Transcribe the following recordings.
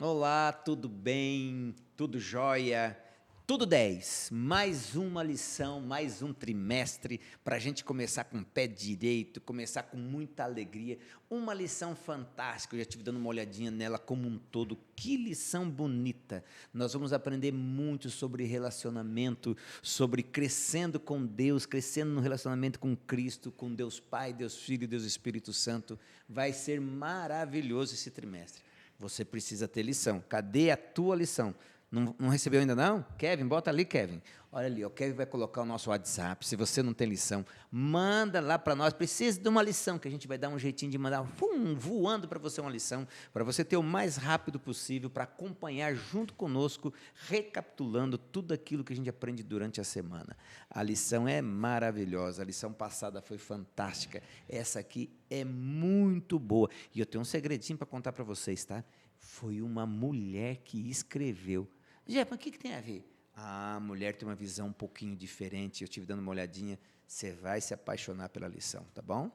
Olá, tudo bem? Tudo jóia? Tudo 10. Mais uma lição, mais um trimestre para a gente começar com o pé direito, começar com muita alegria. Uma lição fantástica, eu já estive dando uma olhadinha nela como um todo. Que lição bonita! Nós vamos aprender muito sobre relacionamento, sobre crescendo com Deus, crescendo no relacionamento com Cristo, com Deus Pai, Deus Filho e Deus Espírito Santo. Vai ser maravilhoso esse trimestre. Você precisa ter lição. Cadê a tua lição? Não recebeu ainda não? Kevin, bota ali, Kevin. Olha ali, o Kevin vai colocar o nosso WhatsApp. Se você não tem lição, manda lá para nós. Precisa de uma lição, que a gente vai dar um jeitinho de mandar voando para você uma lição, para você ter o mais rápido possível, para acompanhar junto conosco, recapitulando tudo aquilo que a gente aprende durante a semana. A lição é maravilhosa, a lição passada foi fantástica. Essa aqui é muito boa. E eu tenho um segredinho para contar para vocês, tá? Foi uma mulher que escreveu. Jeff, mas o que tem a ver? A mulher tem uma visão um pouquinho diferente. Eu estive dando uma olhadinha. Você vai se apaixonar pela lição, tá bom?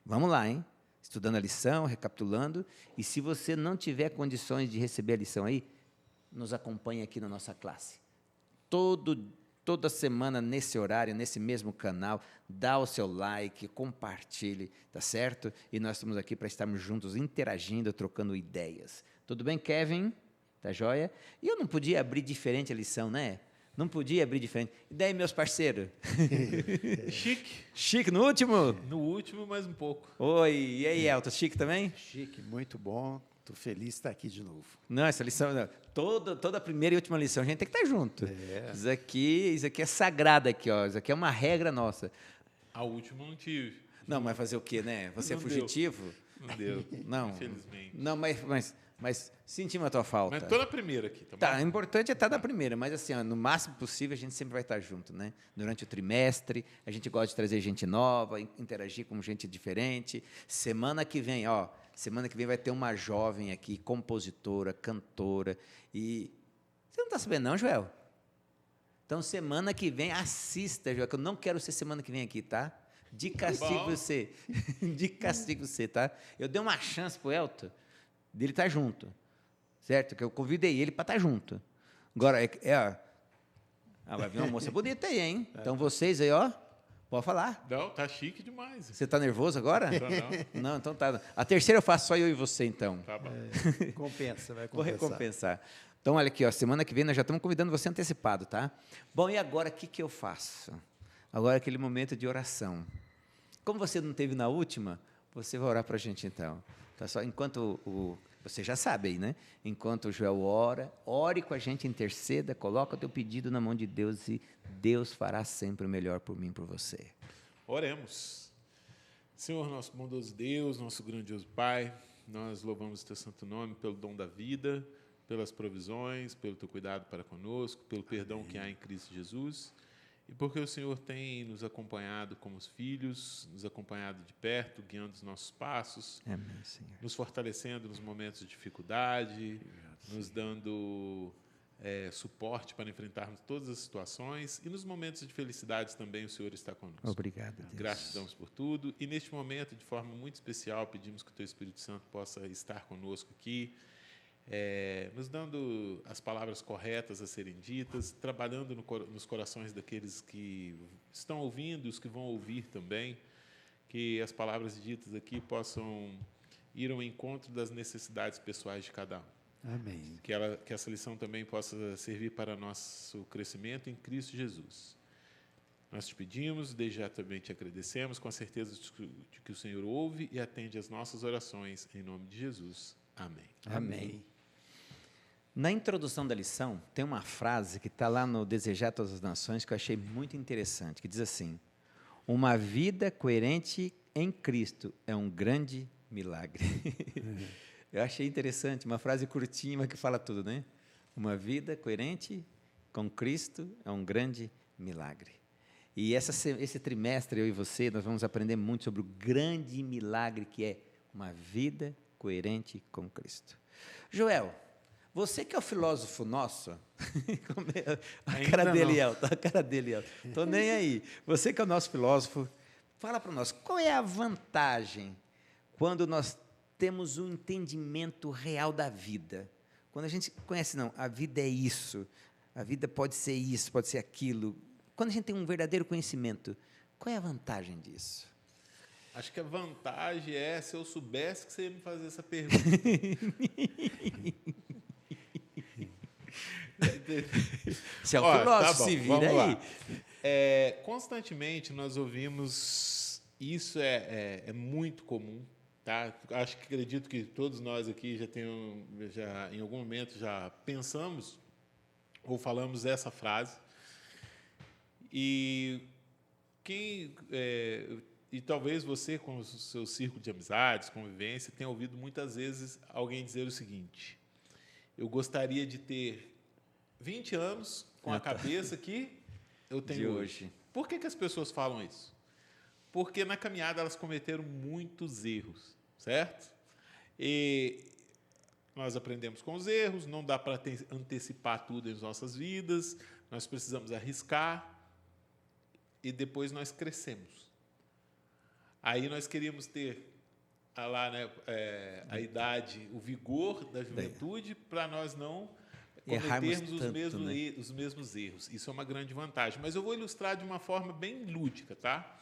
Vamos lá, hein? Estudando a lição, recapitulando. E se você não tiver condições de receber a lição aí, nos acompanhe aqui na nossa classe. Toda semana, nesse horário, nesse mesmo canal, dá o seu like, compartilhe, tá certo? E nós estamos aqui para estarmos juntos, interagindo, trocando ideias. Tudo bem, Kevin? Tá joia? E eu não podia abrir diferente a lição, né? Não podia abrir diferente. E daí, meus parceiros? Chique. Chique no último? No último, mais um pouco. Oi, e aí, Elton? Chique também? Chique, muito bom. Estou feliz de estar aqui de novo. Não, essa lição, não. Toda a primeira e última lição, a gente tem que estar junto. Isso aqui é sagrado aqui, ó. Isso aqui é uma regra nossa. A última não tive. Não, mas fazer o quê, né? Você Não é fugitivo? Não deu. Não. Infelizmente. Não, mas sentimos a tua falta. Mas estou na primeira aqui, tá bom? Tá, o importante é estar na primeira, mas assim, ó, no máximo possível a gente sempre vai estar junto, né? Durante o trimestre, a gente gosta de trazer gente nova, interagir com gente diferente. Semana que vem vai ter uma jovem aqui, compositora, cantora, e você não está sabendo não, Joel? Então, semana que vem, assista, Joel, que eu não quero ser semana que vem aqui, tá? De castigo você. De castigo você, tá? Eu dei uma chance pro Elton dele estar junto, certo? Que eu convidei ele para estar junto. Agora, vai vir uma moça bonita aí, hein? Então, vocês aí, ó, pode falar. Não, tá chique demais. Você está nervoso agora? Não. Não, então tá. A terceira eu faço só eu e você, então. Tá bom. Compensa, vai Vou compensar. recompensar. Então, olha aqui, ó, semana que vem nós já estamos convidando você antecipado, tá? Bom, e agora o que eu faço? Agora é aquele momento de oração. Como você não teve na última, você vai orar para a gente, então. Tá só, enquanto você já sabe aí, né? Enquanto o Joel ora, ore com a gente, interceda, coloca o teu pedido na mão de Deus e Deus fará sempre o melhor por mim e por você. Oremos. Senhor, nosso bondoso Deus, nosso grandioso Pai, nós louvamos o teu santo nome pelo dom da vida, pelas provisões, pelo teu cuidado para conosco, pelo perdão que há em Cristo Jesus, e porque o Senhor tem nos acompanhado como os filhos, nos acompanhado de perto, guiando os nossos passos, Amém, Senhor. nos fortalecendo nos momentos de dificuldade, nos dando suporte para enfrentarmos todas as situações, e nos momentos de felicidade também o Senhor está conosco. Obrigado, Deus. Gratidão por tudo, e neste momento, de forma muito especial, pedimos que o Teu Espírito Santo possa estar conosco aqui, nos dando as palavras corretas a serem ditas, trabalhando nos corações daqueles que estão ouvindo e os que vão ouvir também, que as palavras ditas aqui possam ir ao encontro das necessidades pessoais de cada um. Amém. Que essa lição também possa servir para nosso crescimento em Cristo Jesus. Nós te pedimos, desde já também te agradecemos, com a certeza de que o Senhor ouve e atende as nossas orações, em nome de Jesus. Amém. Amém. Na introdução da lição, tem uma frase que está lá no Desejar Todas as Nações, que eu achei muito interessante, que diz assim: uma vida coerente em Cristo é um grande milagre. Eu achei interessante, uma frase curtinha, mas que fala tudo, né? Uma vida coerente com Cristo é um grande milagre. E esse trimestre, eu e você, nós vamos aprender muito sobre o grande milagre que é uma vida coerente com Cristo. Joel, você que é o filósofo nosso, a cara dele, Elton, a cara dele, Elton. Estou nem aí. Você que é o nosso filósofo, fala para nós, qual é a vantagem quando nós temos um entendimento real da vida? Quando a gente conhece, não, a vida é isso, a vida pode ser isso, pode ser aquilo. Quando a gente tem um verdadeiro conhecimento, qual é a vantagem disso? Acho que a vantagem é se eu soubesse que você ia me fazer essa pergunta. Se é o Ó, filósofo, tá bom, se vira vamos aí. lá. Constantemente nós ouvimos, isso é muito comum, tá? Acho que acredito que todos nós aqui já em algum momento já pensamos ou falamos essa frase. E talvez você, com o seu círculo de amizades, convivência, tenha ouvido muitas vezes alguém dizer o seguinte: eu gostaria de ter 20 anos com a cabeça que eu tenho De hoje. Por que as pessoas falam isso? Porque na caminhada elas cometeram muitos erros, certo? E nós aprendemos com os erros, não dá para antecipar tudo em nossas vidas, nós precisamos arriscar e depois nós crescemos. Aí nós queríamos ter a idade, o vigor da juventude para nós não cometermos os mesmos erros. Isso é uma grande vantagem. Mas eu vou ilustrar de uma forma bem lúdica, tá?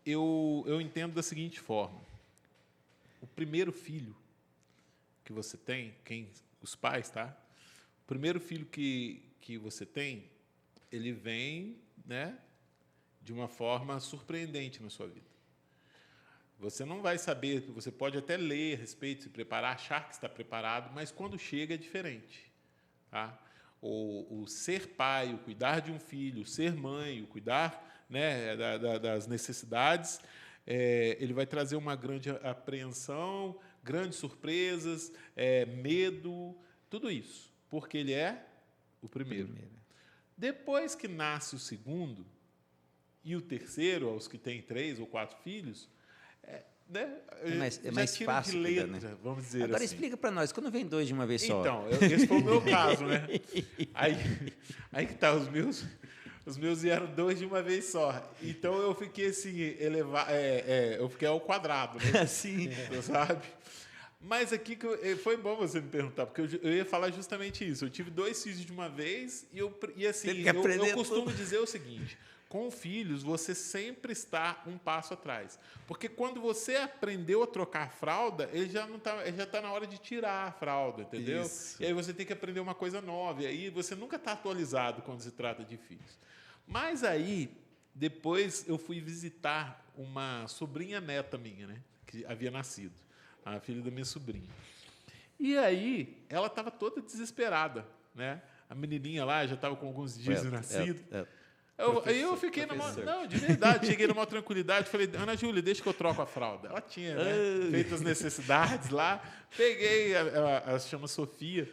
Eu entendo da seguinte forma: o primeiro filho que você tem, os pais, tá? O primeiro filho que você tem, ele vem, né, de uma forma surpreendente na sua vida. Você não vai saber, você pode até ler a respeito, se preparar, achar que está preparado, mas quando chega é diferente. Tá? O ser pai, o cuidar de um filho, o ser mãe, o cuidar, né, das necessidades, ele vai trazer uma grande apreensão, grandes surpresas, medo, tudo isso, porque ele é o primeiro. Depois que nasce o segundo e o terceiro, aos que têm 3 ou 4 filhos, né, é mais fácil de letra, cuidar, né? vamos dizer Agora assim. explica para nós, quando vem 2 de uma vez só? Então, esse foi o meu caso, né? Aí que tá, os meus vieram 2 de uma vez só. Então eu fiquei assim, eu fiquei ao quadrado, né? Assim. Sabe? Mas aqui foi bom você me perguntar, porque eu ia falar justamente isso. Eu tive 2 filhos de uma vez e assim, eu costumo dizer o seguinte: com filhos, você sempre está um passo atrás. Porque quando você aprendeu a trocar a fralda, ele já está na hora de tirar a fralda, entendeu? Isso. E aí você tem que aprender uma coisa nova. E aí você nunca está atualizado quando se trata de filhos. Mas aí, depois eu fui visitar uma sobrinha neta minha, né, que havia nascido, a filha da minha sobrinha. E aí, ela estava toda desesperada, né? A menininha lá já estava com alguns dias de nascido. Aí eu fiquei não, de verdade, cheguei numa tranquilidade, falei: Ana Júlia, deixa que eu troco a fralda. Ela tinha, né, feito as necessidades lá, peguei, ela chama Sofia,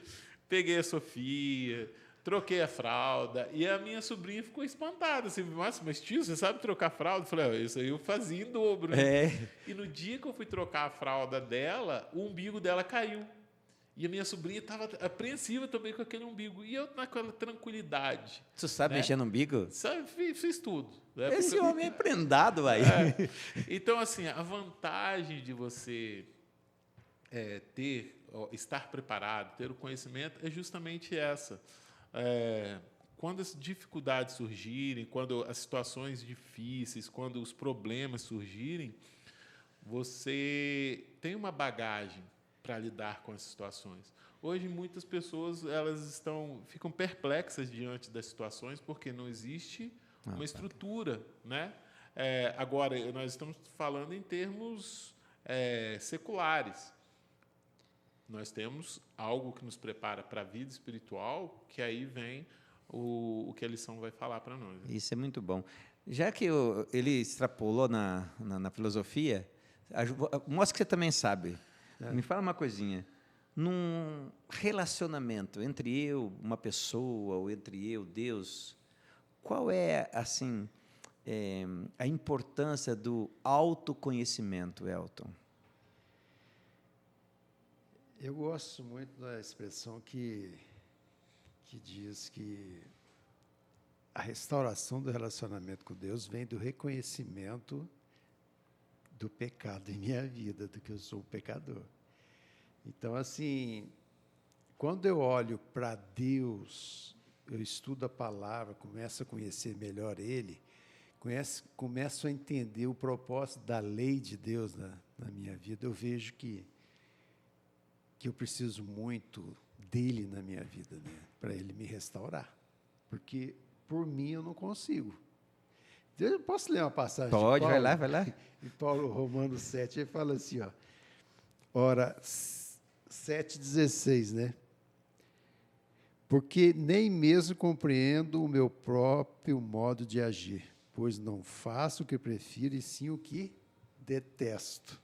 peguei a Sofia, troquei a fralda, e a minha sobrinha ficou espantada, assim: mas tio, você sabe trocar fralda? Eu falei: isso aí eu fazia em dobro. Né? E no dia que eu fui trocar a fralda dela, o umbigo dela caiu. E a minha sobrinha estava apreensiva também com aquele umbigo. E eu, naquela tranquilidade. Tu sabe, né, mexer no umbigo? Sabe, fiz tudo. Né? Esse homem é prendado, aí. Então, assim, a vantagem de você estar preparado, ter o conhecimento, é justamente essa. Quando as dificuldades surgirem, quando as situações difíceis, quando os problemas surgirem, você tem uma bagagem para lidar com as situações. Hoje, muitas pessoas ficam perplexas diante das situações porque não existe uma estrutura. Né? Agora, nós estamos falando em termos seculares. Nós temos algo que nos prepara para a vida espiritual, que aí vem o que a lição vai falar para nós. Né? Isso é muito bom. Já que ele extrapolou na filosofia, mostra que você também sabe. Me fala uma coisinha. Num relacionamento entre uma pessoa, ou entre Deus, qual é, assim, a importância do autoconhecimento, Elton? Eu gosto muito da expressão que diz que a restauração do relacionamento com Deus vem do reconhecimento do pecado em minha vida, do que eu sou pecador. Então, assim, quando eu olho para Deus, eu estudo a palavra, começo a conhecer melhor Ele, começo a entender o propósito da lei de Deus na minha vida, eu vejo que eu preciso muito dele na minha vida, né? Para ele me restaurar. Porque, por mim, eu não consigo. Eu posso ler uma passagem Pode, de Paulo? vai lá. Em Paulo, Romanos 7, ele fala assim, ó. Ora, 7,16, né? Porque nem mesmo compreendo o meu próprio modo de agir, pois não faço o que prefiro, e sim o que detesto.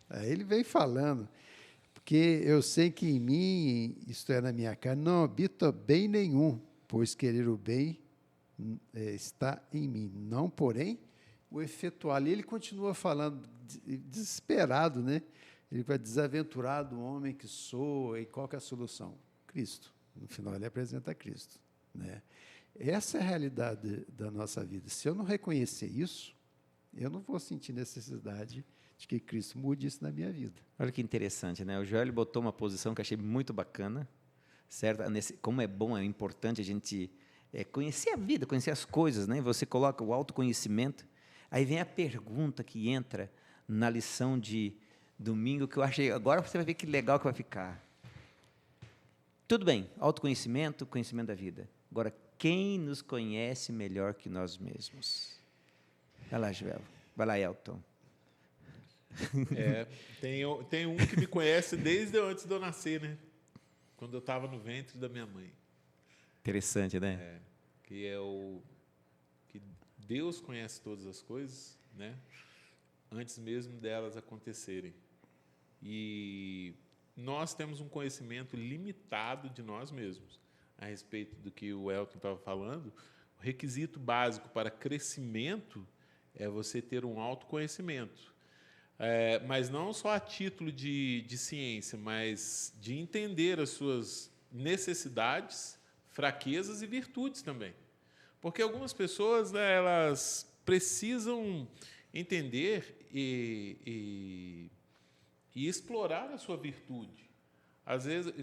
Aí ele vem falando, porque eu sei que em mim, isto é, na minha carne, não habita bem nenhum, pois querer o bem está em mim, não, porém, o efetuar. E ele continua falando, desesperado, né? Ele vai desaventurado, o homem que sou, e qual que é a solução? Cristo. No final, ele apresenta Cristo, né? Essa é a realidade da nossa vida. Se eu não reconhecer isso, eu não vou sentir necessidade de que Cristo mude isso na minha vida. Olha que interessante, né? O Joel botou uma posição que eu achei muito bacana, certo? Como é bom, é importante a gente conhecer a vida, conhecer as coisas, né? Você coloca o autoconhecimento, aí vem a pergunta que entra na lição de domingo, que eu achei, agora você vai ver que legal que vai ficar. Tudo bem, autoconhecimento, conhecimento da vida. Agora, quem nos conhece melhor que nós mesmos? Vai lá, Joel. Vai lá, Elton. Tem um que me conhece desde antes de eu nascer, né? Quando eu estava no ventre da minha mãe. Interessante, né? Que Deus conhece todas as coisas, né? Antes mesmo delas acontecerem. E nós temos um conhecimento limitado de nós mesmos. A respeito do que o Elton estava falando, o requisito básico para crescimento é você ter um autoconhecimento. Mas não só a título de ciência, mas de entender as suas necessidades, fraquezas e virtudes também. Porque algumas pessoas, né, elas precisam entender e explorar a sua virtude. Às vezes,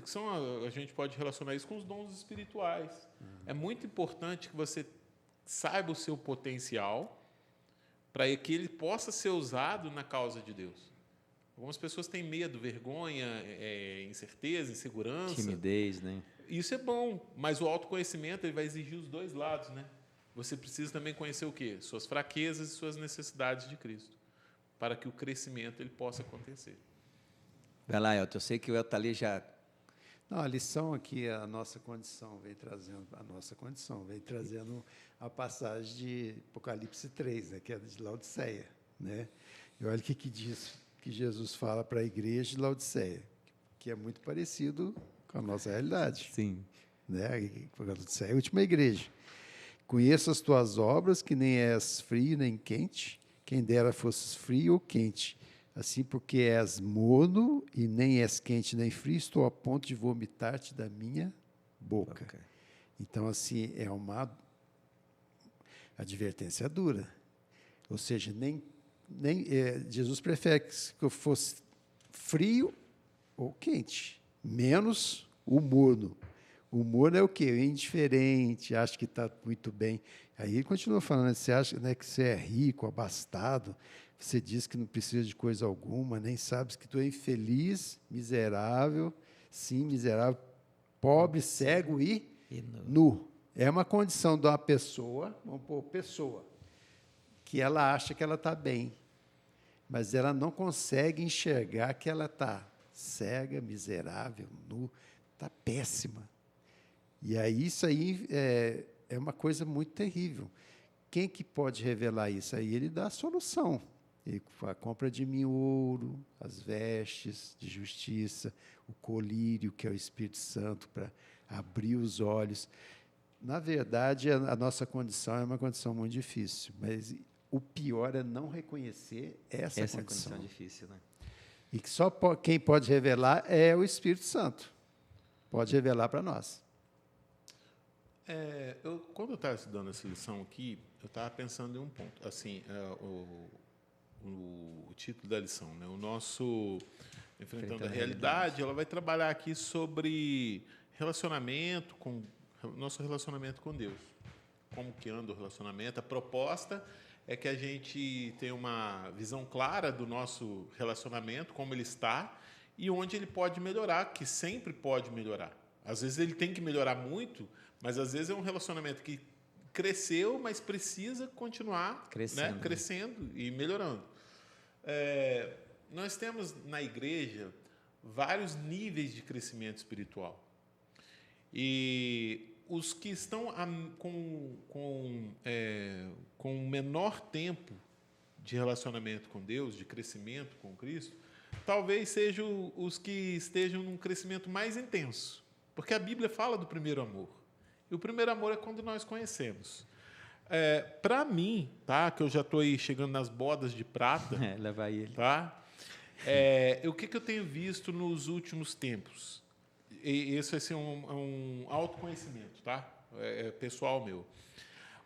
a gente pode relacionar isso com os dons espirituais. É muito importante que você saiba o seu potencial para que ele possa ser usado na causa de Deus. Algumas pessoas têm medo, vergonha, incerteza, insegurança. Timidez, né? Isso é bom, mas o autoconhecimento ele vai exigir os dois lados, né? Você precisa também conhecer o quê? Suas fraquezas e suas necessidades de Cristo, para que o crescimento ele possa acontecer. Vai lá, Elton. Eu sei que o Elton ali já... Não, a lição aqui, a nossa condição vem trazendo a passagem de Apocalipse 3, né, que é de Laodiceia, né? E olha o que diz que Jesus fala para a igreja de Laodiceia, que é muito parecido com a nossa realidade. Sim. Né? A Laodiceia é a última igreja. Conheço as tuas obras, que nem és frio nem quente, quem dera fosses frio ou quente. Assim, porque és morno e nem és quente nem frio, estou a ponto de vomitar-te da minha boca. Okay. Então, assim, é uma advertência dura. Ou seja, Jesus prefere que eu fosse frio ou quente, menos o morno. O morno é o quê? Indiferente, acha que está muito bem. Aí ele continua falando, você acha, né, que você é rico, abastado, você diz que não precisa de coisa alguma, nem sabes que tu é infeliz, miserável, sim, miserável, pobre, cego e nu. É uma condição de uma pessoa, vamos pôr pessoa, que ela acha que ela está bem, mas ela não consegue enxergar que ela está cega, miserável, nu, está péssima. E aí isso aí é uma coisa muito terrível. Quem que pode revelar isso? Aí ele dá a solução. Ele compra de mim ouro, as vestes de justiça, o colírio, que é o Espírito Santo, para abrir os olhos. Na verdade, a nossa condição é uma condição muito difícil, mas o pior é não reconhecer essa condição. Essa condição difícil, né? E que só quem pode revelar é o Espírito Santo. Pode revelar para nós. Quando eu estava estudando essa lição aqui, eu estava pensando em um ponto. Assim, o título da lição, né? O nosso Enfrentando a Realidade, ela vai trabalhar aqui sobre relacionamento, nosso relacionamento com Deus. Como que anda o relacionamento. A proposta é que a gente tenha uma visão clara do nosso relacionamento, como ele está, e onde ele pode melhorar, que sempre pode melhorar. Às vezes ele tem que melhorar muito, mas às vezes é um relacionamento que cresceu, mas precisa continuar crescendo e melhorando. Nós temos na igreja vários níveis de crescimento espiritual. E os que estão com menor tempo de relacionamento com Deus, de crescimento com Cristo, talvez sejam os que estejam num crescimento mais intenso. Porque a Bíblia fala do primeiro amor. E o primeiro amor é quando nós conhecemos. Para mim, tá, que eu já estou aí chegando nas bodas de prata, levar ele. Tá? O que eu tenho visto nos últimos tempos? Esse é um autoconhecimento, tá? Pessoal meu.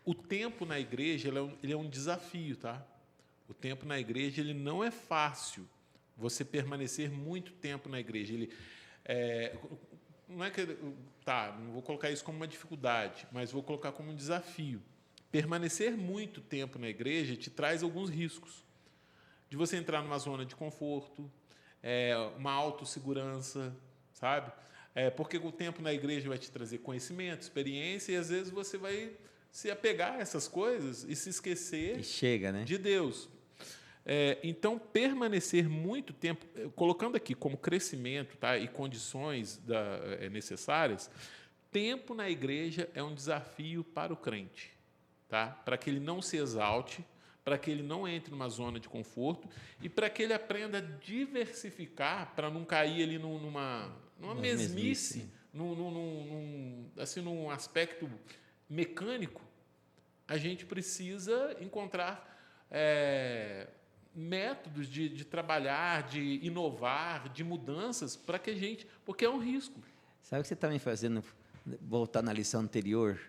O tempo na igreja ele é um desafio, tá? O tempo na igreja ele não é fácil. Você permanecer muito tempo na igreja, não é que não vou colocar isso como uma dificuldade, mas vou colocar como um desafio. Permanecer muito tempo na igreja te traz alguns riscos. De você entrar numa zona de conforto, uma autossegurança, sabe? Porque o tempo na igreja vai te trazer conhecimento, experiência, e às vezes você vai se apegar a essas coisas e se esquecer de Deus. Então, permanecer muito tempo, colocando aqui como crescimento, tá, e condições necessárias, tempo na igreja é um desafio para o crente, tá? Para que ele não se exalte, para que ele não entre numa zona de conforto e para que ele aprenda a diversificar, para não cair ali numa mesmice, num aspecto mecânico. A gente precisa encontrar métodos de trabalhar, de inovar, de mudanças, para que a gente... Porque é um risco. Sabe o que você está me fazendo voltar na lição anterior,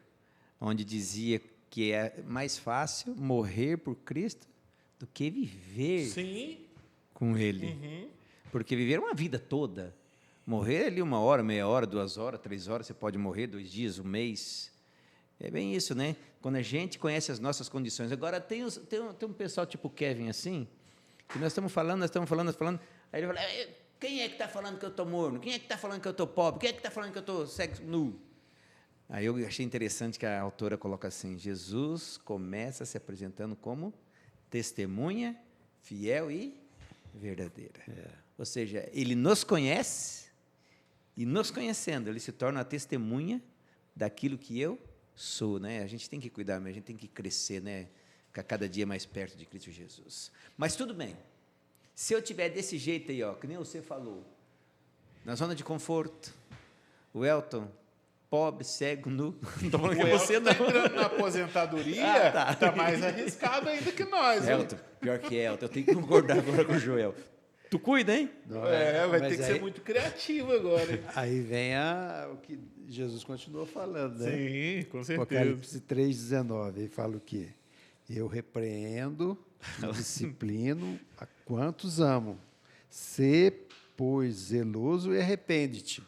onde dizia que é mais fácil morrer por Cristo do que viver com Ele. Uhum. Porque viver uma vida toda, morrer ali 1 hora, meia hora, 2 horas, 3 horas, você pode morrer 2 dias, 1 mês. É bem isso, né? Quando a gente conhece as nossas condições. Agora, tem um pessoal tipo Kevin assim, que nós estamos falando, aí ele fala, quem é que está falando que eu estou morno? Quem é que está falando que eu estou pobre? Quem é que está falando que eu estou sexo nu? Aí eu achei interessante que a autora coloca assim, Jesus começa se apresentando como testemunha, fiel e verdadeira. Ou seja, ele nos conhece e, nos conhecendo, ele se torna a testemunha daquilo que eu sou, né? A gente tem que cuidar, mas a gente tem que crescer, né? Ficar cada dia mais perto de Cristo Jesus. Mas tudo bem. Se eu tiver desse jeito aí, ó, que nem você falou, na zona de conforto, o Elton, pobre, cego, nu, não estou falando que é você, não. Está entrando na aposentadoria, está mais arriscado ainda que nós. Elton, pior que Elton, eu tenho que concordar agora com o Joel. Tu cuida, hein? Vai ter que ser muito criativo agora. Aí vem o que Jesus continuou falando, né? Sim, com certeza. Apocalipse 3,19, ele fala o quê? Eu repreendo e disciplino a quantos amo. Sê, pois, zeloso e arrepende-te.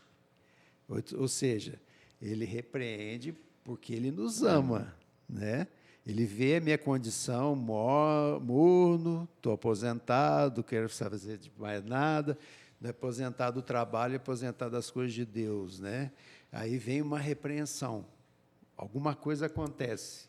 Ou seja, ele repreende porque ele nos ama, né? Ele vê a minha condição morno, estou aposentado, quero fazer de mais nada, aposentado do trabalho, aposentado das coisas de Deus, né? Aí vem uma repreensão, alguma coisa acontece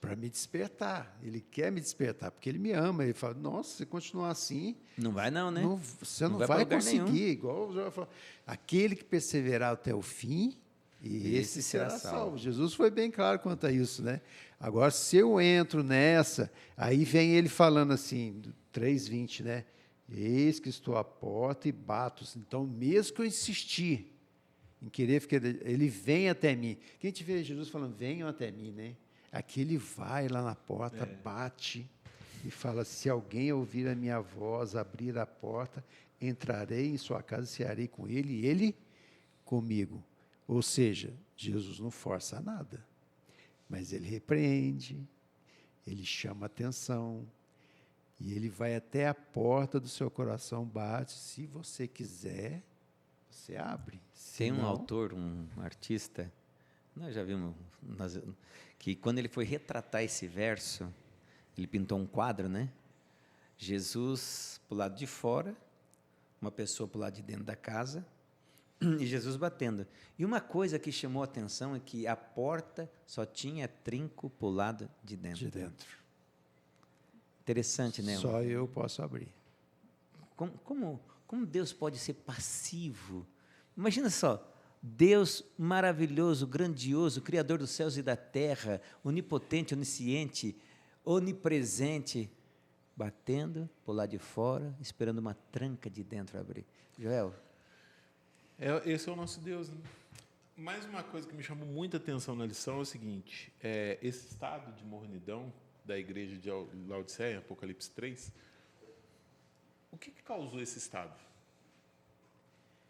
para me despertar. Ele quer me despertar, porque ele me ama. Ele fala, nossa, se continuar assim... Não vai não, né? Você não vai conseguir. Nenhum. Igual o João falou, aquele que perseverar até o fim, esse será salvo. Jesus foi bem claro quanto a isso, né? Agora, se eu entro nessa, aí vem ele falando assim, 3:20, né? Eis que estou à porta e bato. Então, mesmo que eu insistir em querer ficar... Ele vem até mim. Quem te vê Jesus falando, venham até mim, né? Aqui ele vai lá na porta, bate e fala, se alguém ouvir a minha voz, abrir a porta, entrarei em sua casa, cearei com ele e ele comigo. Ou seja, Jesus não força nada, mas ele repreende, ele chama atenção, E ele vai até a porta do seu coração, bate. Se você quiser, você abre. Tem um Senão, autor, um artista, nós já vimos, que quando ele foi retratar esse verso, ele pintou um quadro, né? Jesus para o lado de fora, uma pessoa para o lado de dentro da casa, e Jesus batendo. E uma coisa que chamou a atenção é que a porta só tinha trinco para o lado de dentro. de dentro. Interessante, né? Só eu posso abrir. Como Deus pode ser passivo? Imagina só, Deus maravilhoso, grandioso, Criador dos céus e da terra, onipotente, onisciente, onipresente, batendo por lá de fora, esperando uma tranca de dentro abrir. Joel? Esse é o nosso Deus, né? Mais uma coisa que me chamou muita atenção na lição é o seguinte: esse estado de mornidão da igreja de Laodiceia, Apocalipse 3, o que causou esse estado?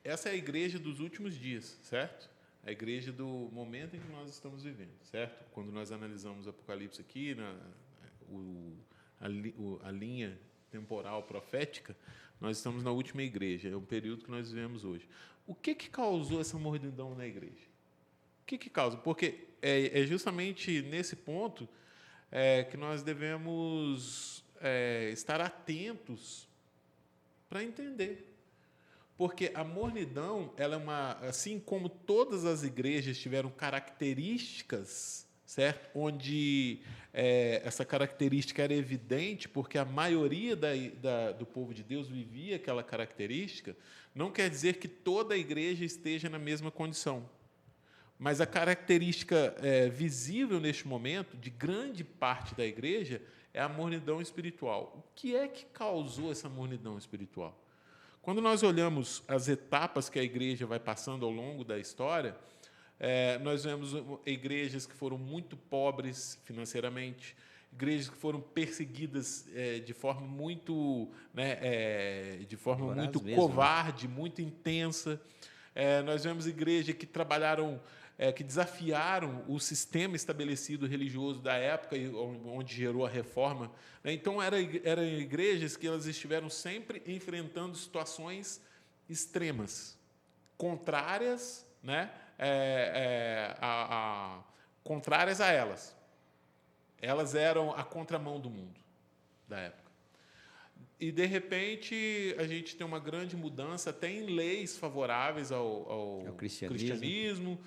Essa é a igreja dos últimos dias, certo? A igreja do momento em que nós estamos vivendo, certo? Quando nós analisamos o Apocalipse aqui, a linha temporal profética, nós estamos na última igreja, é o período que nós vivemos hoje. O que causou essa mornidão na igreja? O que causa? Porque é justamente nesse ponto que nós devemos estar atentos para entender. Porque a mornidão, ela é assim como todas as igrejas tiveram características, certo? Onde essa característica era evidente, porque a maioria do povo de Deus vivia aquela característica, não quer dizer que toda a igreja esteja na mesma condição. Mas a característica visível neste momento, de grande parte da igreja, é a mornidão espiritual. O que é que causou essa mornidão espiritual? Quando nós olhamos as etapas que a igreja vai passando ao longo da história, nós vemos igrejas que foram muito pobres financeiramente, igrejas que foram perseguidas de forma muito, covarde, muito intensa. Nós vemos igrejas que trabalharam, que desafiaram o sistema estabelecido religioso da época, onde gerou a reforma. Então, eram igrejas que elas estiveram sempre enfrentando situações extremas, contrárias, contrárias a elas. Elas eram a contramão do mundo da época. E, de repente, a gente tem uma grande mudança, até em leis favoráveis ao cristianismo.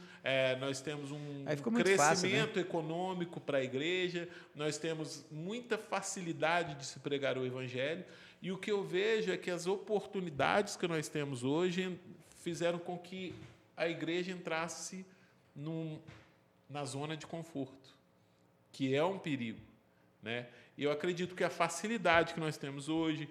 Nós temos um crescimento econômico para a igreja, nós temos muita facilidade de se pregar o evangelho. E o que eu vejo é que as oportunidades que nós temos hoje fizeram com que a igreja entrasse na zona de conforto, que é um perigo, né? E eu acredito que a facilidade que nós temos hoje,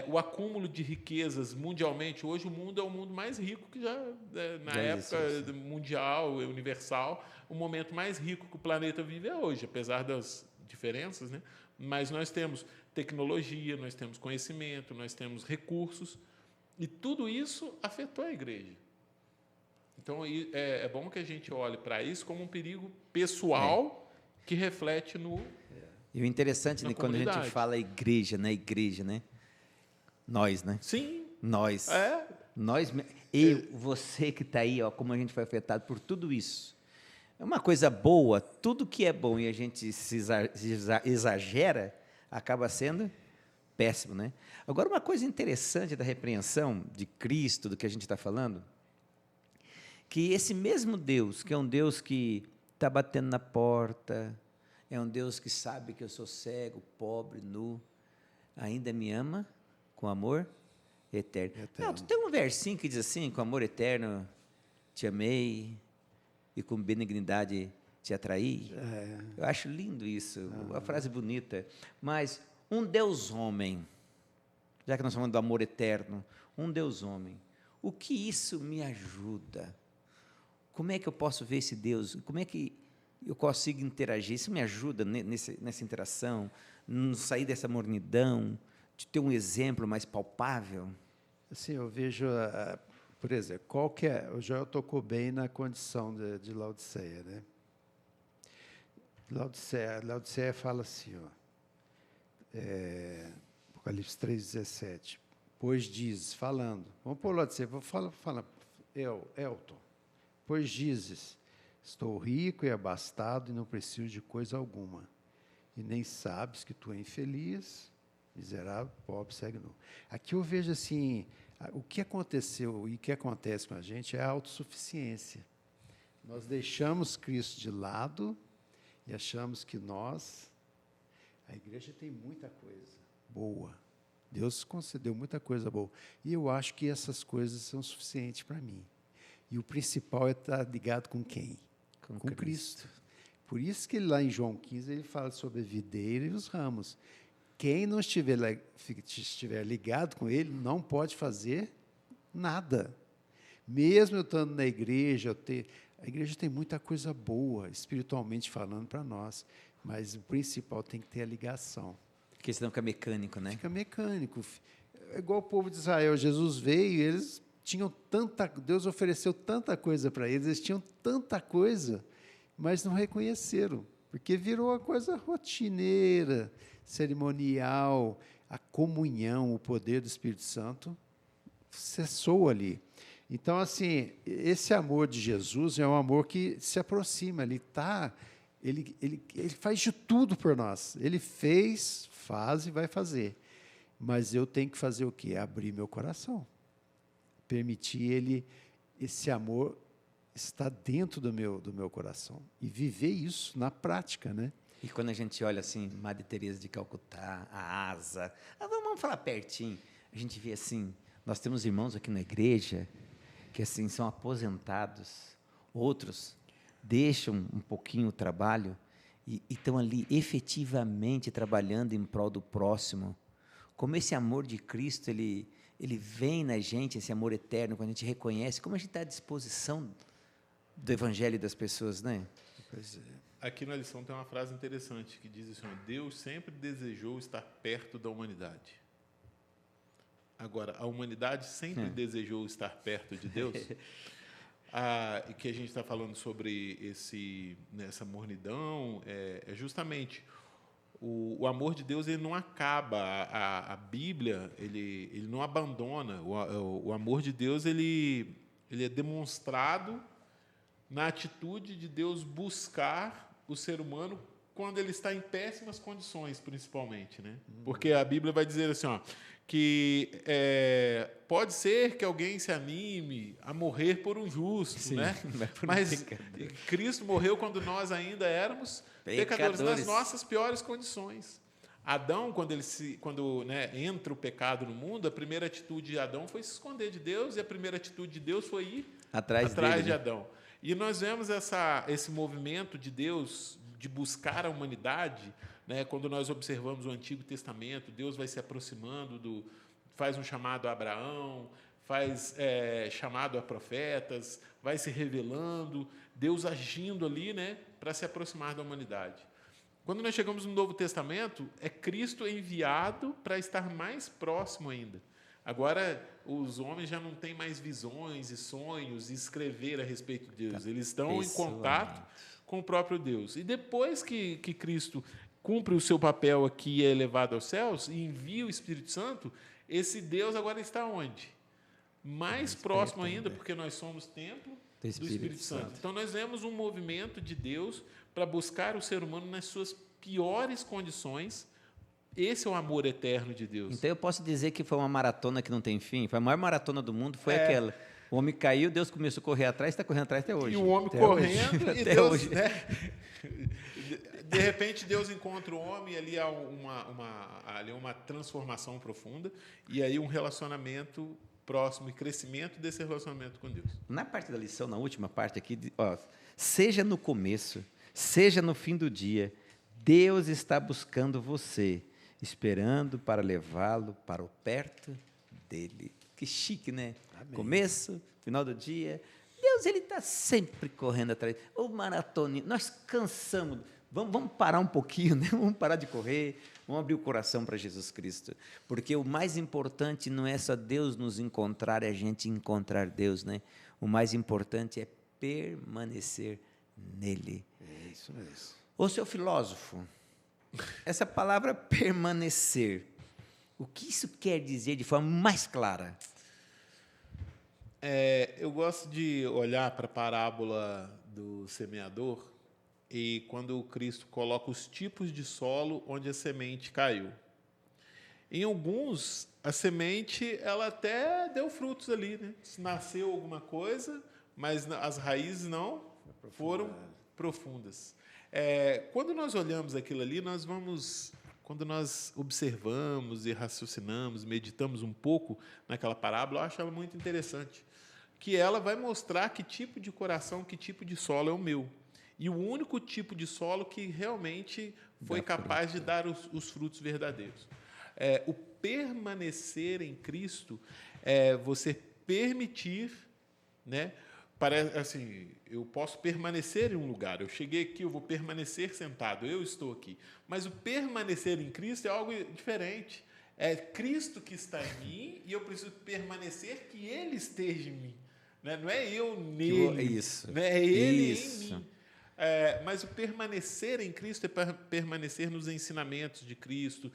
o acúmulo de riquezas mundialmente, hoje o mundo é o mundo mais rico que na época mundial, universal, o momento mais rico que o planeta vive é hoje, apesar das diferenças, né? Mas nós temos tecnologia, nós temos conhecimento, nós temos recursos, e tudo isso afetou a igreja. Então, é bom que a gente olhe para isso como um perigo pessoal que reflete E o interessante, né, quando a gente fala igreja, né? Nós, né? Sim. Nós. Nós, você que está aí, ó, como a gente foi afetado por tudo isso. É uma coisa boa, tudo que é bom e a gente se exagera, acaba sendo péssimo, né? Agora, uma coisa interessante da repreensão de Cristo, do que a gente está falando, que esse mesmo Deus, que é um Deus que está batendo na porta, é um Deus que sabe que eu sou cego, pobre, nu, ainda me ama com amor eterno. Não, tu tem um versinho que diz assim, com amor eterno te amei e com benignidade te atraí. Eu acho lindo isso, uma frase bonita. Mas um Deus homem, já que nós falamos do amor eterno, um Deus homem, o que isso me ajuda? Como é que eu posso ver esse Deus? Como é que eu consigo interagir? Isso me ajuda nessa interação, não sair dessa mornidão, de ter um exemplo mais palpável? Assim, eu vejo, por exemplo, o Joel tocou bem na condição de Laodiceia, né? Laodiceia fala assim, ó, Apocalipse 3,17. Pois dizes, falando, vamos pôr lá de você, fala, Elton. Pois dizes, estou rico e abastado e não preciso de coisa alguma. E nem sabes que tu é infeliz, miserável, pobre, cego nu. Aqui eu vejo assim, o que aconteceu e o que acontece com a gente é a autossuficiência. Nós deixamos Cristo de lado e achamos que a igreja tem muita coisa boa. Deus concedeu muita coisa boa. E eu acho que essas coisas são suficientes para mim. E o principal é estar ligado com quem? Com Cristo. Por isso que lá em João 15 ele fala sobre a videira e os ramos. Quem não estiver ligado com ele não pode fazer nada. Mesmo eu estando na igreja, a igreja tem muita coisa boa, espiritualmente falando, para nós. Mas o principal tem que ter a ligação. Porque senão fica mecânico, né? Fica mecânico. É igual o povo de Israel. Jesus veio e eles tinham Deus ofereceu tanta coisa para eles, eles tinham tanta coisa, mas não reconheceram, porque virou uma coisa rotineira, cerimonial, a comunhão, o poder do Espírito Santo cessou ali. Então, assim, esse amor de Jesus é um amor que se aproxima, ele faz de tudo por nós. Ele fez, faz e vai fazer. Mas eu tenho que fazer o quê? Abrir meu coração. Permitir esse amor estar dentro do meu coração. E viver isso na prática, né? E quando a gente olha assim, Madre Teresa de Calcutá, a Asa, vamos falar pertinho, a gente vê assim, nós temos irmãos aqui na igreja que assim são aposentados, outros deixam um pouquinho o trabalho e estão ali efetivamente trabalhando em prol do próximo. Como esse amor de Cristo, ele vem na gente, esse amor eterno, quando a gente reconhece, como a gente está à disposição do evangelho das pessoas, né? Pois é. Aqui na lição tem uma frase interessante que diz assim: Deus sempre desejou estar perto da humanidade. Agora, a humanidade sempre desejou estar perto de Deus? E que a gente está falando sobre essa mornidão, é justamente o amor de Deus, ele não acaba. A Bíblia, ele não abandona. O amor de Deus, ele é demonstrado na atitude de Deus buscar o ser humano quando ele está em péssimas condições, principalmente, né? Porque a Bíblia vai dizer assim, que pode ser que alguém se anime a morrer por um justo, sim, né? Mas Cristo morreu quando nós ainda éramos pecadores nas nossas piores condições. Adão, quando entra o pecado no mundo, a primeira atitude de Adão foi se esconder de Deus, e a primeira atitude de Deus foi ir atrás dele, de Adão. E nós vemos esse movimento de Deus de buscar a humanidade, né? Quando nós observamos o Antigo Testamento, Deus vai se aproximando, faz um chamado a Abraão, faz chamado a profetas, vai se revelando, Deus agindo ali, né, para se aproximar da humanidade. Quando nós chegamos no Novo Testamento, é Cristo enviado para estar mais próximo ainda. Agora, os homens já não têm mais visões e sonhos e escrever a respeito de Deus. Eles estão em contato com o próprio Deus. E depois que Cristo cumpre o seu papel aqui e é elevado aos céus e envia o Espírito Santo, esse Deus agora está onde? Mais próximo ainda, porque nós somos templo do Espírito Santo. Então, nós vemos um movimento de Deus para buscar o ser humano nas suas piores condições. Esse é o amor eterno de Deus. Então, eu posso dizer que foi uma maratona que não tem fim? Foi a maior maratona do mundo, foi aquela. O homem caiu, Deus começou a correr atrás, está correndo atrás até hoje. E o homem até correndo, hoje. e até Deus... hoje. Né? De repente, Deus encontra o homem, e ali há uma transformação profunda, e aí um relacionamento próximo e crescimento desse relacionamento com Deus. Na parte da lição, na última parte aqui, seja no começo, seja no fim do dia, Deus está buscando você, esperando para levá-lo para o perto dele. Que chique, né? Amém. Começo, final do dia. Deus, ele está sempre correndo atrás. O maratoninho, nós cansamos. Vamos parar um pouquinho, né? Vamos parar de correr, vamos abrir o coração para Jesus Cristo. Porque o mais importante não é só Deus nos encontrar, é a gente encontrar Deus, né? O mais importante é permanecer nele. É isso mesmo. Ô, seu filósofo, essa palavra permanecer, O que isso quer dizer de forma mais clara? Eu gosto de olhar para a parábola do semeador e quando Cristo coloca os tipos de solo onde a semente caiu. Em alguns, a semente ela até deu frutos ali, né? Nasceu alguma coisa, mas as raízes não foram profundas. Quando nós olhamos aquilo ali, quando nós observamos e raciocinamos, meditamos um pouco naquela parábola, eu acho ela muito interessante, que ela vai mostrar que tipo de coração, que tipo de solo é o meu. E o único tipo de solo que realmente foi capaz de dar os frutos verdadeiros. O permanecer em Cristo é você permitir, né? Parece assim, eu posso permanecer em um lugar. Eu cheguei aqui, eu vou permanecer sentado. Eu estou aqui. Mas o permanecer em Cristo é algo diferente. É Cristo que está em mim e eu preciso permanecer que Ele esteja em mim. Né? Não é eu nele. Isso. Né? É Ele Isso. em mim. Mas o permanecer em Cristo é permanecer nos ensinamentos de Cristo,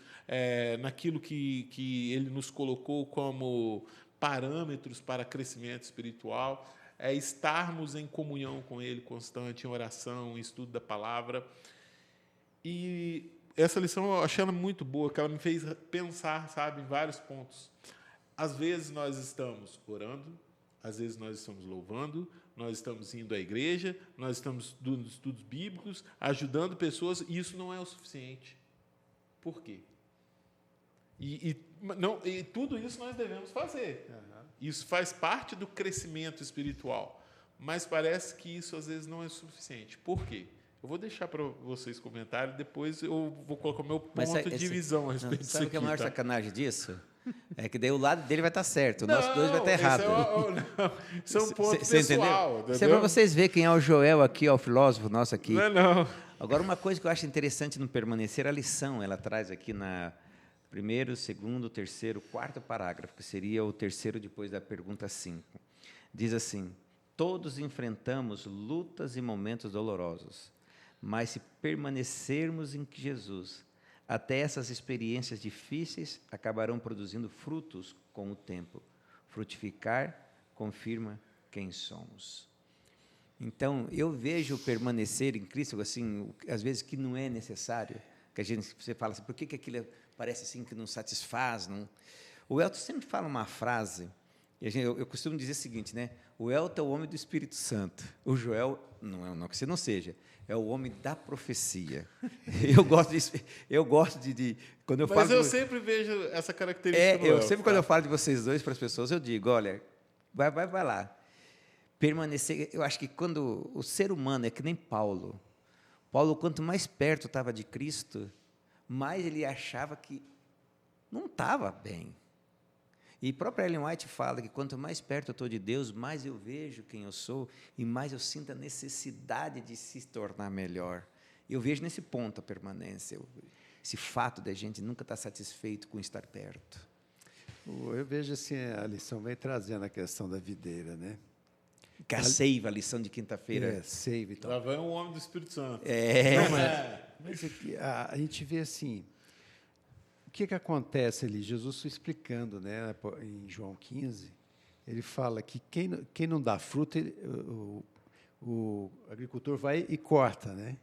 naquilo que Ele nos colocou como parâmetros para crescimento espiritual, estarmos em comunhão com Ele constante, em oração, em estudo da palavra. E essa lição eu achei ela muito boa, que ela me fez pensar, sabe, em vários pontos. Às vezes nós estamos orando, às vezes nós estamos louvando, nós estamos indo à igreja, nós estamos dando estudos bíblicos, ajudando pessoas, e isso não é o suficiente. Por quê? E tudo isso nós devemos fazer. Isso faz parte do crescimento espiritual. Mas parece que isso, às vezes, não é suficiente. Por quê? Eu vou deixar para vocês comentarem, depois eu vou colocar o meu ponto de visão a respeito disso. Sabe o que é a maior tá? sacanagem disso? É que daí o lado dele vai estar certo, o nosso dois vai estar errado. Isso é um ponto Cê pessoal. Isso é para vocês verem quem é o Joel aqui, ó, o filósofo nosso aqui. Não. Agora, uma coisa que eu acho interessante no permanecer, a lição, ela traz aqui na primeiro, segundo, terceiro, quarto parágrafo, que seria o terceiro depois da pergunta 5. Diz assim: todos enfrentamos lutas e momentos dolorosos, mas se permanecermos em Jesus, até essas experiências difíceis acabarão produzindo frutos com o tempo. Frutificar confirma quem somos. Então, eu vejo permanecer em Cristo, assim, às vezes que não é necessário, que você fala assim, por que aquilo parece assim que não satisfaz? Não? O Elton sempre fala uma frase, e eu costumo dizer o seguinte, né? O Elton é o homem do Espírito Santo, o Joel, não que você não seja, é o homem da profecia. Eu gosto de quando eu falo. Mas eu sempre vejo essa característica. Quando eu falo de vocês dois para as pessoas, eu digo, olha, vai lá. Permanecer, eu acho que quando o ser humano é que nem Paulo, quanto mais perto estava de Cristo, mais ele achava que não estava bem. E a própria Ellen White fala que quanto mais perto eu estou de Deus, mais eu vejo quem eu sou e mais eu sinto a necessidade de se tornar melhor. Eu vejo nesse ponto a permanência, esse fato de a gente nunca estar satisfeito com estar perto. Eu vejo assim, a lição vem trazendo a questão da videira, né? Que a seiva, a lição de quinta-feira. Seiva e tal. Lá vai um homem do Espírito Santo. Mas aqui, a gente vê assim, o que acontece ali? Jesus explicando, né, em João 15, ele fala que quem não dá fruto, o agricultor vai e corta, né?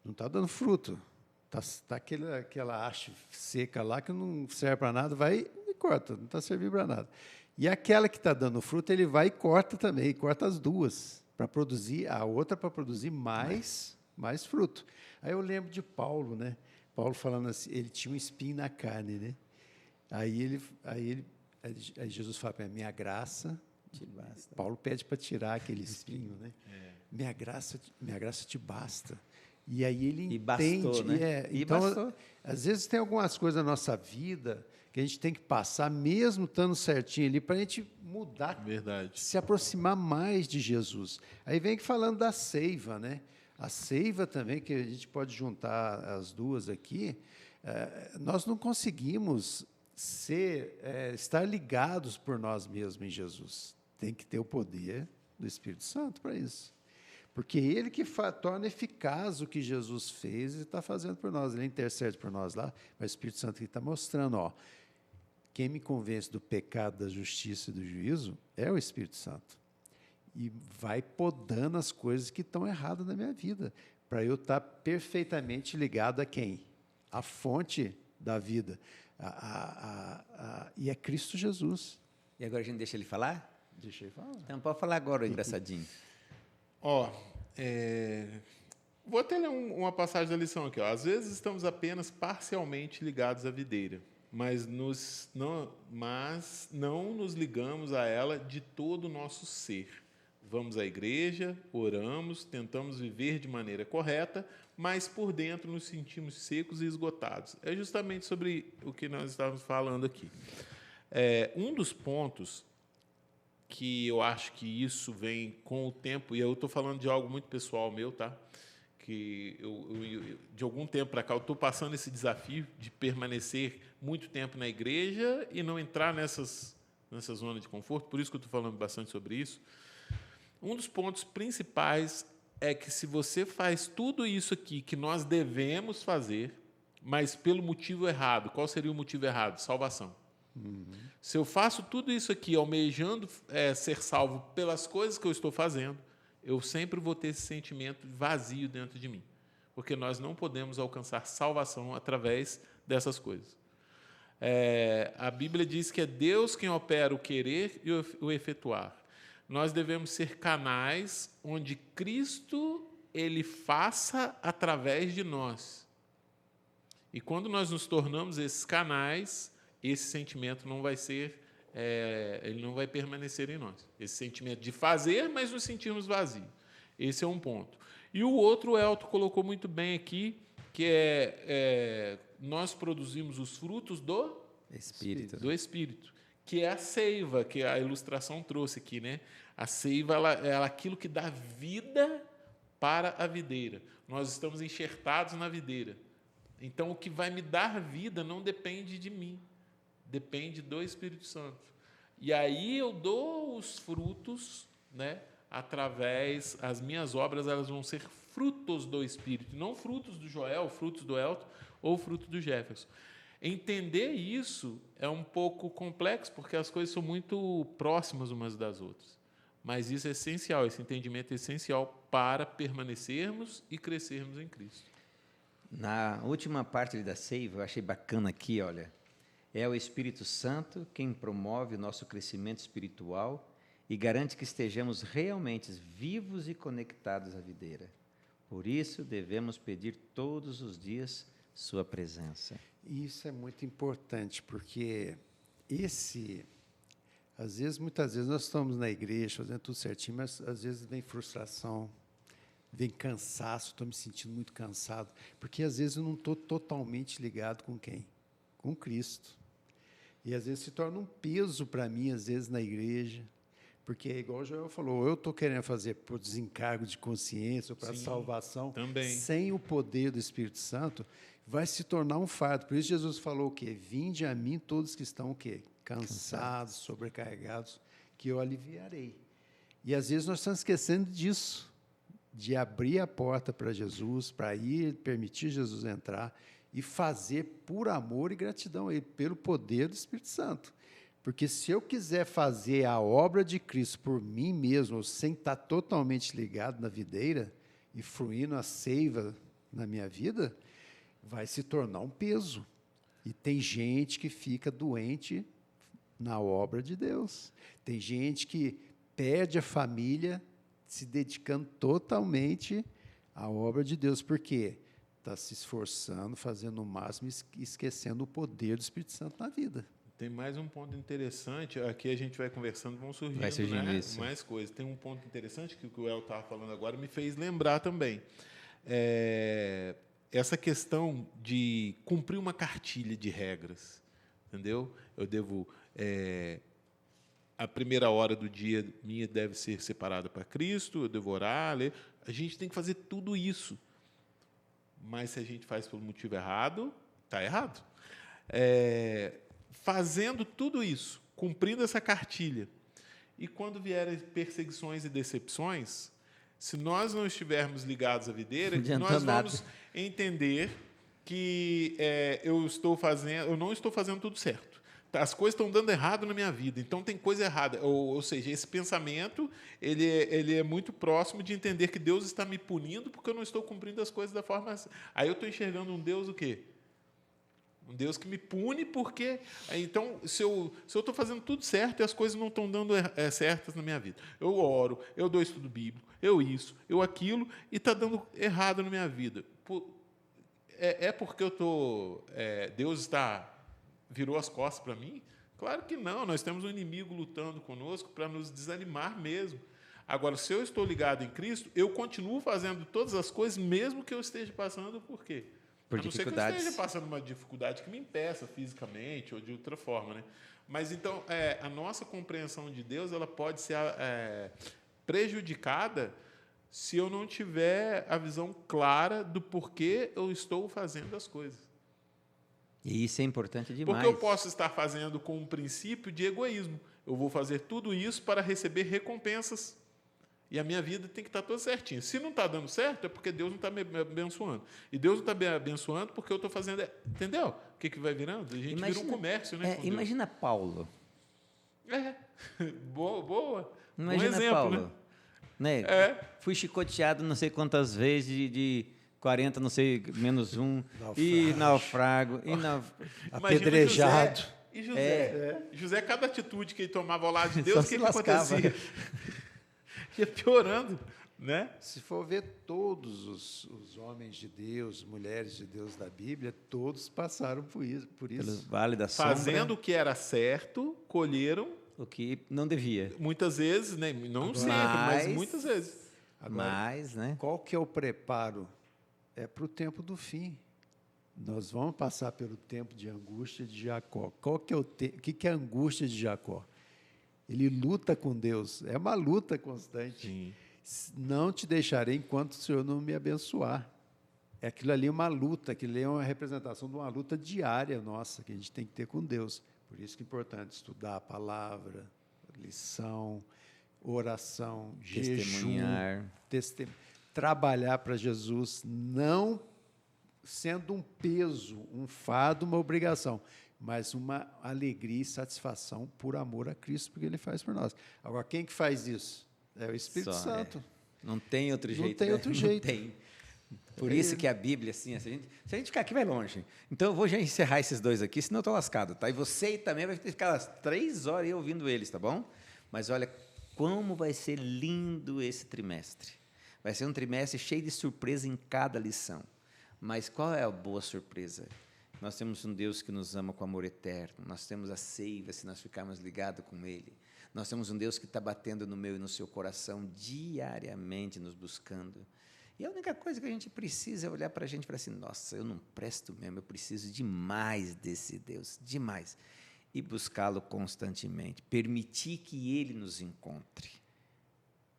Não está dando fruto. Tá aquela haste seca lá que não serve para nada, vai e corta, não está servindo para nada. E aquela que está dando fruto, ele vai e corta também, corta as duas, para produzir, a outra para produzir mais fruto. Aí eu lembro de Paulo, né? Paulo falando assim, ele tinha um espinho na carne, né? Aí Jesus fala para ele, minha graça te basta. Paulo pede para tirar aquele espinho, né? Minha graça te basta. E aí ele entende. Bastou, né? Então, às vezes tem algumas coisas na nossa vida que a gente tem que passar, mesmo estando certinho ali, para a gente mudar, Verdade. se aproximar mais de Jesus. Aí vem falando da seiva, né? A seiva também, que a gente pode juntar as duas aqui, nós não conseguimos estar ligados por nós mesmos em Jesus. Tem que ter o poder do Espírito Santo para isso. Porque ele que torna eficaz o que Jesus fez e está fazendo por nós. Ele intercede por nós lá, mas o Espírito Santo aqui está mostrando, ó, quem me convence do pecado, da justiça e do juízo é o Espírito Santo. E vai podando as coisas que estão erradas na minha vida, para eu estar perfeitamente ligado a quem? A fonte da vida. E é Cristo Jesus. E agora a gente deixa ele falar? Deixa ele falar. Então pode falar agora, engraçadinho. Vou até ler uma passagem da lição aqui. Ó. Às vezes estamos apenas parcialmente ligados à videira, mas não nos ligamos a ela de todo o nosso ser. Vamos à igreja, oramos, tentamos viver de maneira correta, mas por dentro nos sentimos secos e esgotados. É justamente sobre o que nós estávamos falando aqui. Um dos pontos que eu acho que isso vem com o tempo, e eu estou falando de algo muito pessoal meu, tá? Que de algum tempo para cá eu estou passando esse desafio de permanecer muito tempo na igreja e não entrar nessa zona de conforto, por isso que eu estou falando bastante sobre isso. Um dos pontos principais é que se você faz tudo isso aqui que nós devemos fazer, mas pelo motivo errado, qual seria o motivo errado? Salvação. Se eu faço tudo isso aqui almejando ser salvo pelas coisas que eu estou fazendo, eu sempre vou ter esse sentimento vazio dentro de mim, porque nós não podemos alcançar salvação através dessas coisas. A Bíblia diz que é Deus quem opera o querer e o efetuar. Nós devemos ser canais onde Cristo ele faça através de nós. E quando nós nos tornamos esses canais, esse sentimento não vai ser, ele não vai permanecer em nós. Esse sentimento de fazer, mas nos sentirmos vazios. Esse é um ponto. E o outro, o Elton colocou muito bem aqui, que nós produzimos os frutos do Espírito, que é a seiva, que a ilustração trouxe aqui, né? A seiva é aquilo que dá vida para a videira. Nós estamos enxertados na videira. Então, o que vai me dar vida não depende de mim, depende do Espírito Santo. E aí eu dou os frutos, né? Através, as minhas obras elas vão ser frutos do Espírito, não frutos do Joel, frutos do Elton ou frutos do Jefferson. Entender isso é um pouco complexo, porque as coisas são muito próximas umas das outras. Mas isso é essencial, esse entendimento é essencial para permanecermos e crescermos em Cristo. Na última parte da seiva, eu achei bacana aqui, olha. É o Espírito Santo quem promove o nosso crescimento espiritual e garante que estejamos realmente vivos e conectados à videira. Por isso, devemos pedir todos os dias sua presença. Isso é muito importante, porque muitas vezes nós estamos na igreja fazendo tudo certinho, mas às vezes vem frustração, vem cansaço, estou me sentindo muito cansado, porque às vezes eu não estou totalmente ligado com quem? Com Cristo. E às vezes se torna um peso para mim, às vezes na igreja, porque é igual o Joel falou, eu estou querendo fazer por desencargo de consciência, ou para salvação, também. Sem o poder do Espírito Santo, vai se tornar um fardo. Por isso Jesus falou o quê? Vinde a mim todos que estão o quê? Cansados, sobrecarregados, que eu aliviarei. E às vezes nós estamos esquecendo disso, de abrir a porta para Jesus, para ir, permitir Jesus entrar e fazer por amor e gratidão a Ele, pelo poder do Espírito Santo. Porque se eu quiser fazer a obra de Cristo por mim mesmo, sem estar totalmente ligado na videira e fluindo a seiva na minha vida, vai se tornar um peso. E tem gente que fica doente na obra de Deus. Tem gente que perde a família se dedicando totalmente à obra de Deus. Por quê? Está se esforçando, fazendo o máximo e esquecendo o poder do Espírito Santo na vida. Tem mais um ponto interessante, aqui a gente vai conversando, vão surgindo, mais coisas. Tem um ponto interessante que o El estava falando agora me fez lembrar também. Essa questão de cumprir uma cartilha de regras, entendeu? Eu devo... a primeira hora do dia minha deve ser separada para Cristo, eu devo orar, ler. A gente tem que fazer tudo isso. Mas se a gente faz pelo motivo errado, está errado. Fazendo tudo isso, cumprindo essa cartilha, e quando vierem perseguições e decepções, Se nós não estivermos ligados à videira, Não adiantou nós nada. vamos entender que eu não estou fazendo tudo certo. As coisas estão dando errado na minha vida, então tem coisa errada. Ou seja, esse pensamento ele é muito próximo de entender que Deus está me punindo porque eu não estou cumprindo as coisas da forma. Aí eu estou enxergando um Deus o quê? Um Deus que me pune porque. Então, se eu estou fazendo tudo certo e as coisas não estão dando certas na minha vida. Eu oro, eu dou estudo bíblico, eu isso, eu aquilo, e está dando errado na minha vida. Porque eu estou. Deus virou as costas para mim? Claro que não. Nós temos um inimigo lutando conosco para nos desanimar mesmo. Agora, se eu estou ligado em Cristo, eu continuo fazendo todas as coisas, mesmo que eu esteja passando por quê? Por a não ser que eu dificuldades. esteja passando uma dificuldade que me impeça fisicamente ou de outra forma, né? Mas então a nossa compreensão de Deus ela pode ser prejudicada se eu não tiver a visão clara do porquê eu estou fazendo as coisas. E isso é importante demais. Porque eu posso estar fazendo com um princípio de egoísmo. Eu vou fazer tudo isso para receber recompensas. E a minha vida tem que estar toda certinha. Se não está dando certo, é porque Deus não está me abençoando. E Deus não está me abençoando porque eu estou fazendo... Entendeu? O que vai virando? A gente vira um comércio, né? com Imagina Paulo. Boa. Imagina Bom exemplo, Paulo. Né? Fui chicoteado não sei quantas vezes de 40, não sei, menos um. E naufrago. Apedrejado. E José? José, cada atitude que ele tomava ao lado de Só Deus, o se que lascava. acontecia? Ia piorando, né? Se for ver todos os homens de Deus, mulheres de Deus da Bíblia, todos passaram por isso. Pelo vale da sombra. Fazendo o que era certo, colheram o que não devia. muitas vezes, né? Não sempre, mas muitas vezes. Mas, né? Qual que é o preparo? É para o tempo do fim. Nós vamos passar pelo tempo de angústia de Jacó. Qual que é o que é a angústia de Jacó? Ele luta com Deus. É uma luta constante. Sim. Não te deixarei enquanto o Senhor não me abençoar. Aquilo ali é uma luta, aquilo ali é uma representação de uma luta diária nossa, que a gente tem que ter com Deus. Por isso que é importante estudar a palavra, lição, oração, Testemunhar. jejum, trabalhar para Jesus, não sendo um peso, um fardo, uma obrigação, mas uma alegria e satisfação por amor a Cristo, porque Ele faz por nós. Agora, quem que faz isso? É o Espírito Santo. Não tem outro jeito. Não tem outro jeito. Não tem. Por isso que a Bíblia, assim, se a gente ficar aqui, vai longe. Então, eu vou já encerrar esses dois aqui, senão eu estou lascado, tá? E você também vai ter que ficar 3 horas aí ouvindo eles, tá bom? Mas olha, como vai ser lindo esse trimestre. Vai ser um trimestre cheio de surpresa em cada lição. Mas qual é a boa surpresa? Nós temos um Deus que nos ama com amor eterno. Nós temos a seiva, se nós ficarmos ligados com Ele. Nós temos um Deus que está batendo no meu e no seu coração diariamente, nos buscando. E a única coisa que a gente precisa é olhar para a gente e falar assim, nossa, eu não presto mesmo, eu preciso demais desse Deus, demais. E buscá-lo constantemente, permitir que Ele nos encontre.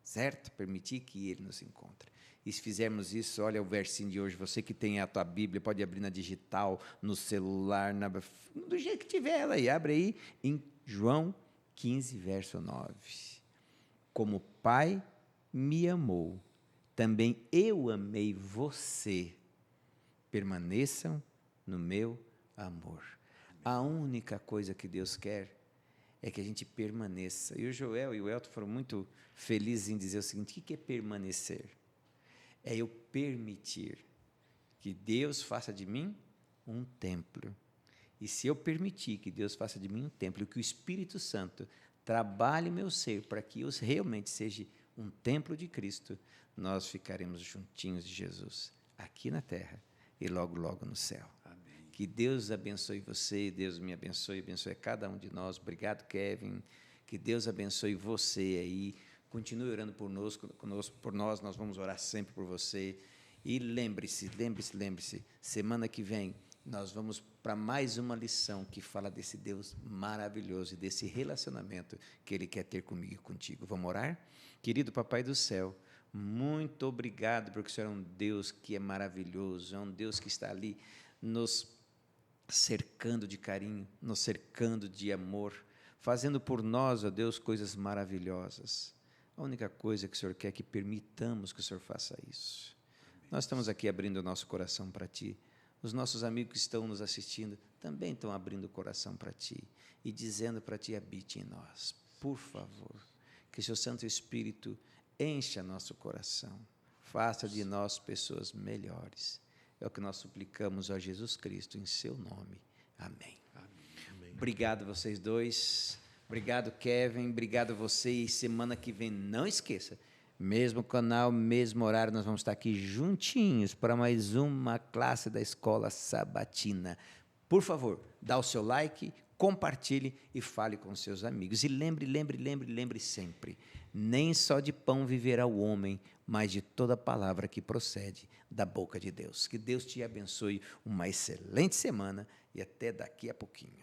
Certo? Permitir que Ele nos encontre. E se fizermos isso, olha o versinho de hoje, você que tem a tua Bíblia, pode abrir na digital, no celular, do jeito que tiver ela aí, abre aí, em João 15, verso 9. Como o Pai me amou, também eu amei você. Permaneçam no meu amor. A única coisa que Deus quer é que a gente permaneça. E o Joel e o Elton foram muito felizes em dizer o seguinte, o que é permanecer? É eu permitir que Deus faça de mim um templo. E se eu permitir que Deus faça de mim um templo, que o Espírito Santo trabalhe meu ser para que eu realmente seja um templo de Cristo, nós ficaremos juntinhos de Jesus, aqui na terra e logo, logo no céu. Amém. Que Deus abençoe você, Deus me abençoe cada um de nós. Obrigado, Kevin. Que Deus abençoe você aí. Continue orando conosco, por nós vamos orar sempre por você. E lembre-se, semana que vem nós vamos para mais uma lição que fala desse Deus maravilhoso e desse relacionamento que Ele quer ter comigo e contigo. Vamos orar? Querido Papai do Céu, muito obrigado porque o Senhor é um Deus que é maravilhoso, é um Deus que está ali nos cercando de carinho, nos cercando de amor, fazendo por nós, ó Deus, coisas maravilhosas. A única coisa que o Senhor quer é que permitamos que o Senhor faça isso. Nós estamos aqui abrindo o nosso coração para Ti. Os nossos amigos que estão nos assistindo também estão abrindo o coração para Ti e dizendo para Ti: habite em nós. Por favor, que o Seu Santo Espírito encha nosso coração. Faça de nós pessoas melhores. É o que nós suplicamos a Jesus Cristo em Seu nome. Amém. Obrigado vocês dois. Obrigado, Kevin. Obrigado a vocês. Semana que vem, não esqueça, mesmo canal, mesmo horário, nós vamos estar aqui juntinhos para mais uma classe da Escola Sabatina. Por favor, dá o seu like, compartilhe e fale com seus amigos. E lembre sempre, nem só de pão viverá o homem, mas de toda palavra que procede da boca de Deus. Que Deus te abençoe, uma excelente semana e até daqui a pouquinho.